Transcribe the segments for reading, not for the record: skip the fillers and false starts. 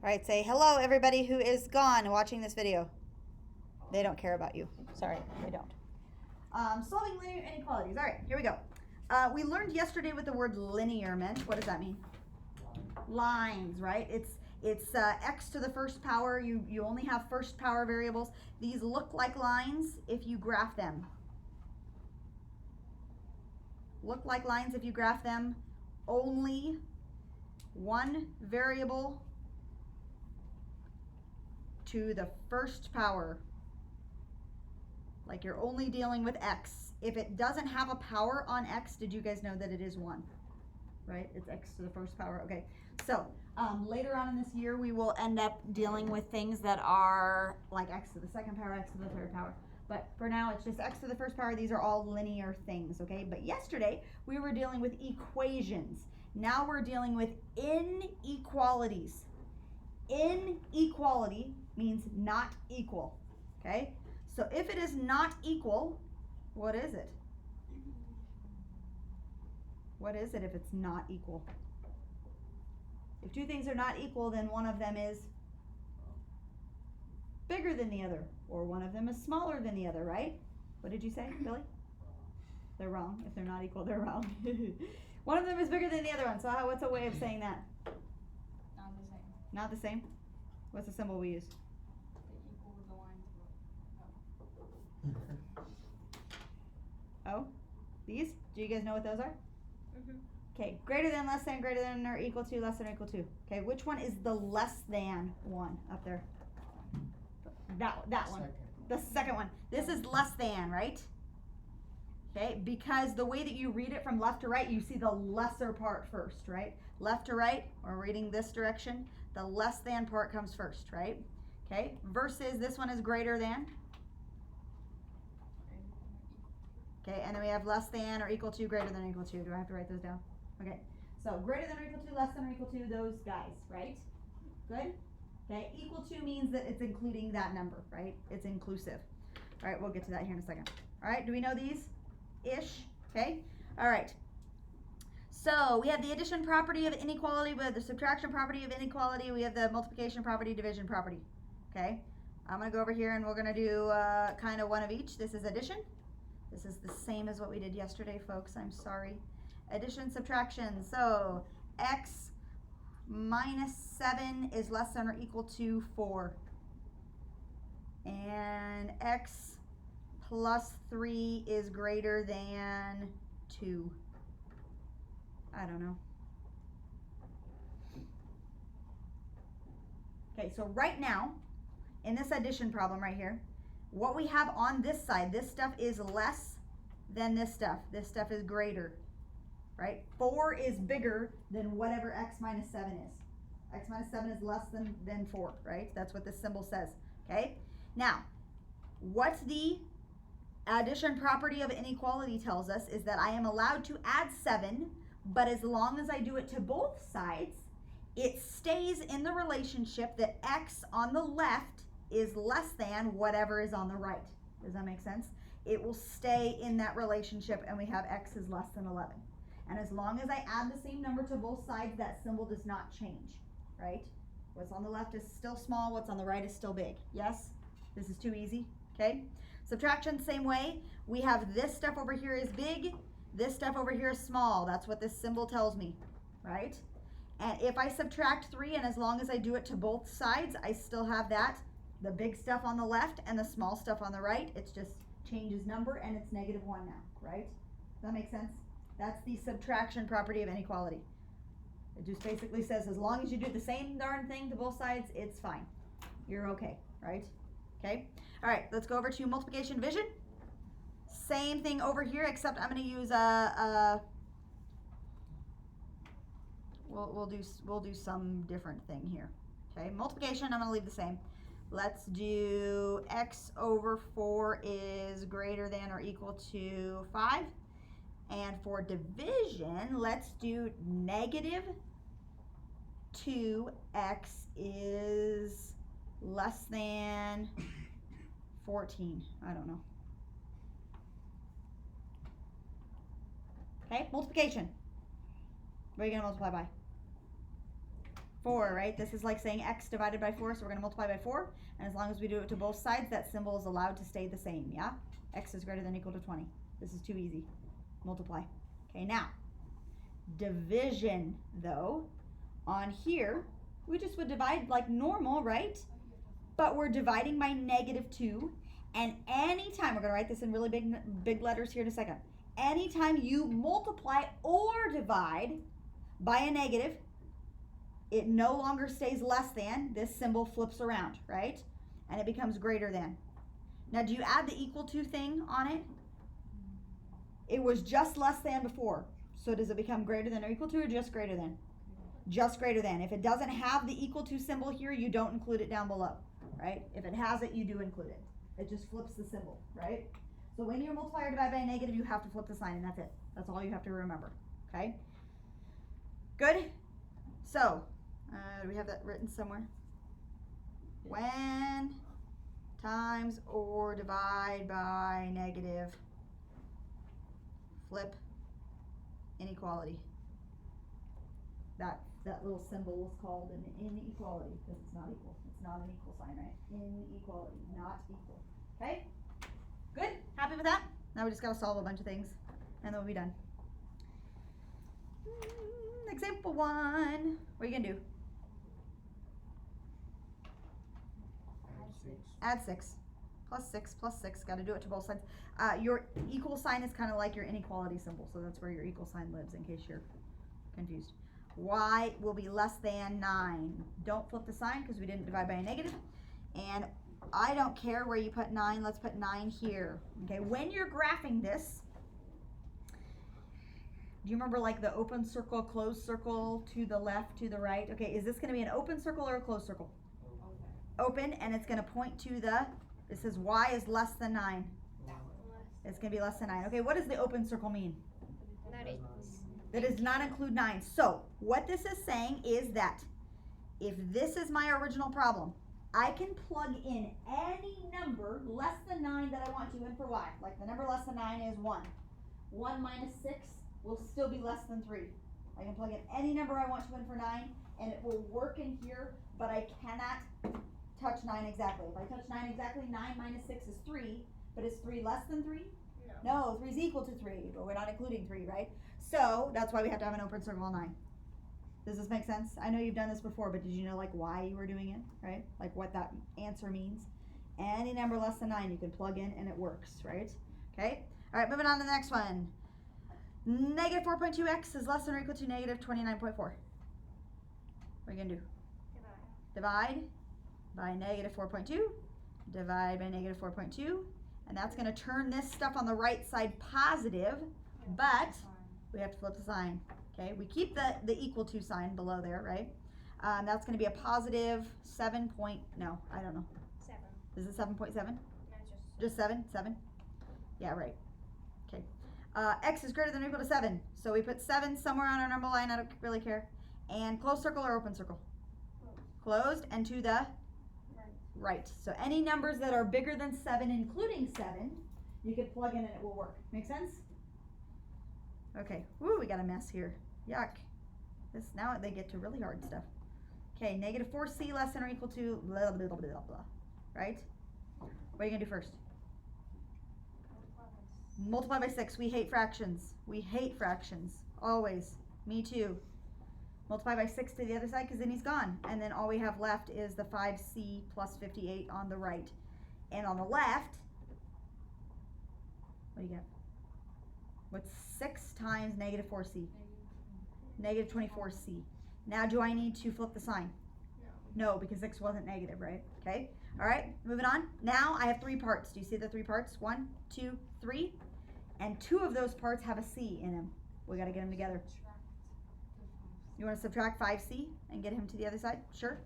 All right, say hello, everybody who is gone watching this video. They don't care about you. Sorry, they don't. Solving linear inequalities. All right, here we go. We learned yesterday what the word linear meant. What does that mean? Lines, right? It's x to the first power. You only have first power variables. These look like lines if you graph them. Look like lines if you graph them. Only one variable to the first power. Like you're only dealing with x. If it doesn't have a power on x, did you guys know that it is 1? Right? It's x to the first power. Okay. So later on in this year, we will end up dealing with things that are like x to the second power, x to the third power. But for now, it's just x to the first power. These are all linear things, okay? But yesterday, we were dealing with equations. Now we're dealing with inequalities. Inequality means not equal, okay? So if it is not equal, what is it? What is it if it's not equal? If two things are not equal, then one of them is bigger than the other, or one of them is smaller than the other, right? What did you say, Billy? They're wrong. If they're not equal, they're wrong. One of them is bigger than the other one. So what's a way of saying that? Not the same. Not the same? What's the symbol we use? They equal with the line. Oh, these? Do you guys know what those are? Mm-hmm. Okay, greater than, less than, greater than or equal to, less than or equal to. Okay, which one is the less than one up there? That one. The second one. This is less than, right? Okay, because the way that you read it from left to right, you see the lesser part first, right? Left to right, or reading this direction, the less than part comes first, right? Okay, versus this one is greater than. Okay, and then we have less than or equal to, greater than or equal to. Do I have to write those down? Okay, so greater than or equal to, less than or equal to, those guys, right? Good? Okay, equal to means that it's including that number, right? It's inclusive. All right, we'll get to that here in a second. All right, do we know these? Ish, okay? All right. So we have the addition property of inequality, we have the subtraction property of inequality, we have the multiplication property, division property, okay? I'm gonna go over here and we're gonna do kind of one of each. This is addition. This is the same as what we did yesterday, folks. I'm sorry. Addition, subtraction. So x minus 7 is less than or equal to 4. And x plus 3 is greater than 2. I don't know. Okay, so right now, in this addition problem right here, what we have on this side, this stuff is less than this stuff. This stuff is greater, right? 4 is bigger than whatever x minus 7 is. X minus 7 is less than 4, right? That's what this symbol says, okay? Now, what the addition property of inequality tells us is that I am allowed to add 7, but as long as I do it to both sides, it stays in the relationship that x on the left is less than whatever is on the right. Does that make sense? It will stay in that relationship and we have x is less than 11. And as long as I add the same number to both sides, that symbol does not change, right? What's on the left is still small, what's on the right is still big. Yes? This is too easy, okay? Subtraction, same way. We have this stuff over here is big, this stuff over here is small. That's what this symbol tells me, right? And if I subtract 3, and as long as I do it to both sides, I still have that, the big stuff on the left and the small stuff on the right. It's just changes number and it's -1 now, right? Does that make sense? That's the subtraction property of inequality. It just basically says as long as you do the same darn thing to both sides, it's fine. You're okay, right? Okay. All right, let's go over to multiplication division. Same thing over here, except I'm going to use we'll do some different thing here. Okay, multiplication I'm going to leave the same. Let's do x over 4 is greater than or equal to 5. And for division, let's do -2x is less than 14. I don't know. Okay, multiplication. What are you going to multiply by? 4, right? This is like saying x divided by 4, so we're going to multiply by 4. And as long as we do it to both sides, that symbol is allowed to stay the same, yeah? X is greater than or equal to 20. This is too easy. Multiply. Okay, now, division, though, on here, we just would divide like normal, right? But we're dividing by -2. And anytime, we're going to write this in really big letters here in a second. Anytime you multiply or divide by a negative, it no longer stays less than. This symbol flips around, right? And it becomes greater than. Now, do you add the equal to thing on it? It was just less than before. So does it become greater than or equal to, or just greater than? Just greater than. If it doesn't have the equal to symbol here, you don't include it down below, right? If it has it, you do include it. It just flips the symbol, right? So when you multiply or divide by a negative, you have to flip the sign, and that's it. That's all you have to remember, okay? Good? So, do we have that written somewhere? When times or divide by negative, flip inequality. That little symbol was called an inequality because it's not equal. It's not an equal sign, right? Inequality, not equal. Okay? Good? Happy with that? Now we just got to solve a bunch of things and then we'll be done. Example 1. What are you going to do? Add 6. Plus 6, plus 6. Got to do it to both sides. Your equal sign is kind of like your inequality symbol, so that's where your equal sign lives in case you're confused. Y will be less than 9. Don't flip the sign because we didn't divide by a negative. And I don't care where you put 9. Let's put 9 here. Okay, when you're graphing this, do you remember like the open circle, closed circle, to the left, to the right? Okay, is this going to be an open circle or a closed circle? Open, and it's going to point to the, it says y is less than 9. It's going to be less than 9. Okay, what does the open circle mean? That does not include 9. So, what this is saying is that if this is my original problem, I can plug in any number less than 9 that I want to in for y. Like the number less than 9 is 1. 1 minus 6 will still be less than 3. I can plug in any number I want to in for 9, and it will work in here, but I cannot touch 9 exactly. If I touch 9 exactly, 9 minus 6 is 3, but is 3 less than 3? No, 3 is equal to 3, but we're not including 3, right? So that's why we have to have an open circle on 9. Does this make sense? I know you've done this before, but did you know like why you were doing it, right? Like what that answer means? Any number less than 9 you can plug in and it works, right? Okay? All right, moving on to the next one. Negative 4.2x is less than or equal to negative 29.4. What are you going to do? Divide by negative 4.2. Divide by negative 4.2. And that's going to turn this stuff on the right side positive, but we have to flip the sign. Okay, we keep the equal to sign below there, right? That's going to be a positive 7 point, no, I don't know. 7. Is it 7.7? No, Just 7? 7? Yeah, right. Okay. X is greater than or equal to 7. So we put 7 somewhere on our number line, I don't really care. And closed circle or open circle? Closed and to the right. So any numbers that are bigger than 7, including 7, you could plug in and it will work. Make sense? Okay. Woo, we got a mess here. Yuck. This now they get to really hard stuff. Okay, negative 4c less than or equal to blah, blah, blah, blah, blah. Right? What are you going to do first? Multiply by 6. We hate fractions. We hate fractions. Always. Me too. Multiply by 6 to the other side because then he's gone. And then all we have left is the 5c plus 58 on the right. And on the left, what do you get? What's 6 times negative 4c? Negative 24c. Now do I need to flip the sign? No, because 6 wasn't negative, right? Okay. All right, moving on. Now I have 3 parts. Do you see the 3 parts? 1, 2, 3. And 2 of those parts have a c in them. We got to get them together. You want to subtract 5c and get him to the other side? Sure.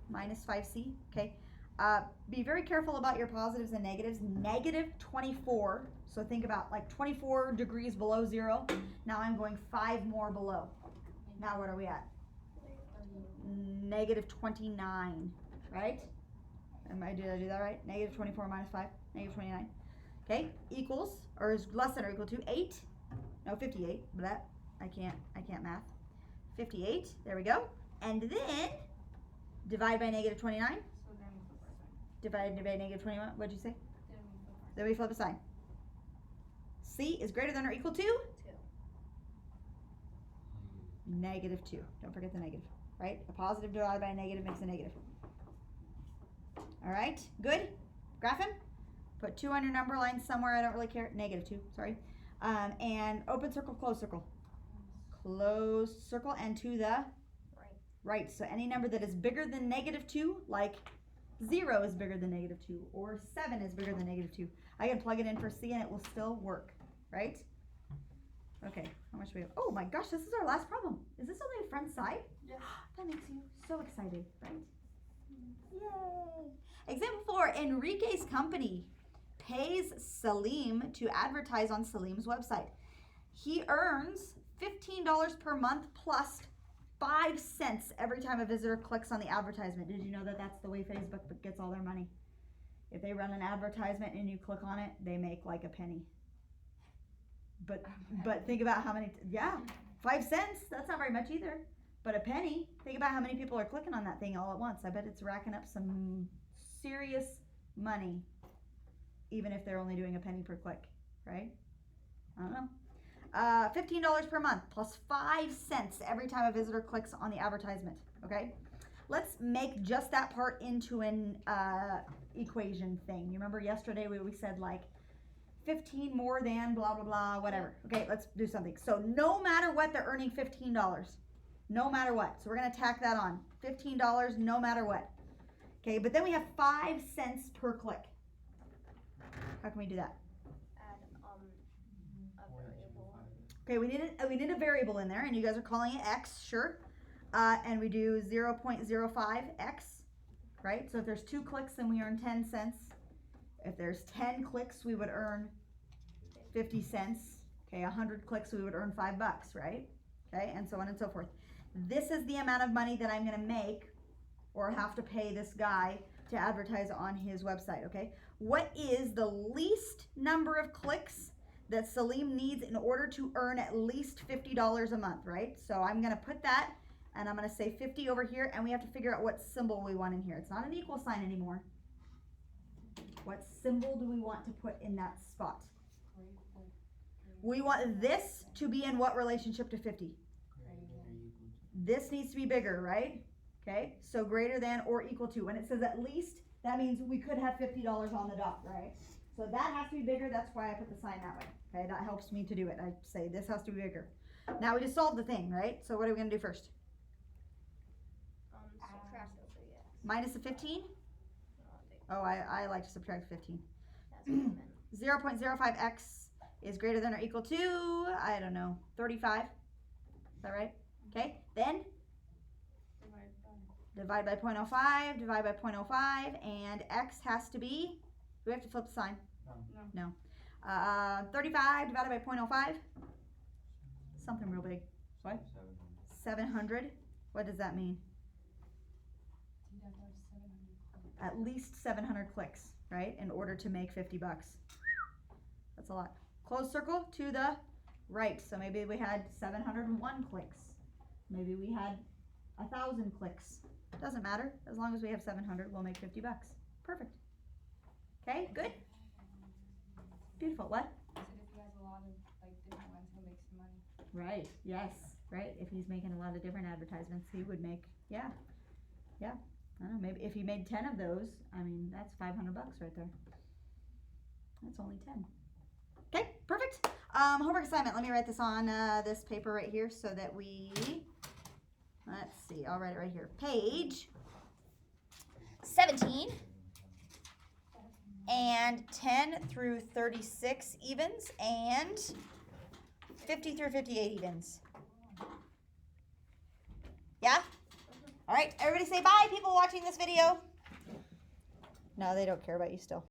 Minus 5c. Okay. Be very careful about your positives and negatives. Negative 24. So think about like 24 degrees below 0. Now I'm going 5 more below. Now what are we at? Negative 29. Right? Did I do that right? Negative 24 minus 5. Negative 29. Okay. Equals, or is less than or equal to 8. No, 58. But that, I can't math. 58, there we go. And then Divide by negative 29. So then we flip our sign. Divided by negative 21. What'd you say? Then we flip our sign. Then we flip a sign. C is greater than or equal to? 2. Negative 2. Don't forget the negative, right? A positive divided by a negative makes a negative. All right, good. Graphing. Put 2 on your number line somewhere. I don't really care. Negative 2, sorry. And open circle, close circle. Close circle and to the right. So any number that is bigger than negative 2, like 0 is bigger than negative 2, or 7 is bigger than negative 2. I can plug it in for C and it will still work, right? Okay, how much do we have? Oh my gosh, this is our last problem. Is this only a front side? Yeah. That makes you so excited, right? Yay! Example 4, Enrique's company pays Salim to advertise on Salim's website. He earns $15 per month plus 5 cents every time a visitor clicks on the advertisement. Did you know that that's the way Facebook gets all their money? If they run an advertisement and you click on it, they make like a penny. But think about how many, 5 cents, that's not very much either. But a penny, think about how many people are clicking on that thing all at once. I bet it's racking up some serious money, even if they're only doing a penny per click, right? I don't know. $15 per month plus 5 cents every time a visitor clicks on the advertisement, okay? Let's make just that part into an equation thing. You remember yesterday we said like 15 more than blah, blah, blah, whatever. Okay, let's do something. So no matter what, they're earning $15. No matter what. So we're going to tack that on. $15 no matter what. Okay, but then we have 5 cents per click. How can we do that? Add a variable. Okay, we need a variable in there, and you guys are calling it x, sure. And we do 0.05x, right? So if there's 2 clicks, then we earn 10 cents. If there's 10 clicks, we would earn 50 cents. Okay, 100 clicks, we would earn $5, right? Okay, and so on and so forth. This is the amount of money that I'm going to make or have to pay this guy to advertise on his website, okay? What is the least number of clicks that Salim needs in order to earn at least $50 a month, right? So I'm going to put that, and I'm going to say 50 over here, and we have to figure out what symbol we want in here. It's not an equal sign anymore. What symbol do we want to put in that spot? We want this to be in what relationship to 50? This needs to be bigger, right? Okay, so greater than or equal to. When it says at least, that means we could have $50 on the dot, right? So that has to be bigger. That's why I put the sign that way. Okay, that helps me to do it. I say this has to be bigger. Now we just solved the thing, right? So what are we going to do first? Subtract over the x. Minus the 15? Oh, I like to subtract 15. That's what I meant. 0.05x is greater than or equal to, I don't know, 35. Is that right? Okay, then divide by 0.05, divide by 0.05, and x has to be, do we have to flip the sign? No. 35 divided by 0.05, something real big. What? 700. What does that mean? At least 700 clicks, right? In order to make $50. That's a lot. Close circle to the right. So maybe we had 701 clicks. Maybe we had 1,000 clicks. Doesn't matter. As long as we have 700, we'll make $50. Perfect. Okay, good. Beautiful. What? I said if he has a lot of like different ones, he'll make some money. Right. Yes. Right. If he's making a lot of different advertisements, he would make. Yeah. I don't know. Maybe if he made 10 of those, I mean, that's $500 right there. That's only 10. Okay. Perfect. Homework assignment. Let me write this on this paper right here so that we. Let's see. I'll write it right here. Page 17. And 10 through 36 evens, and 50 through 58 evens. Yeah? All right, everybody say bye, people watching this video. No, they don't care about you still.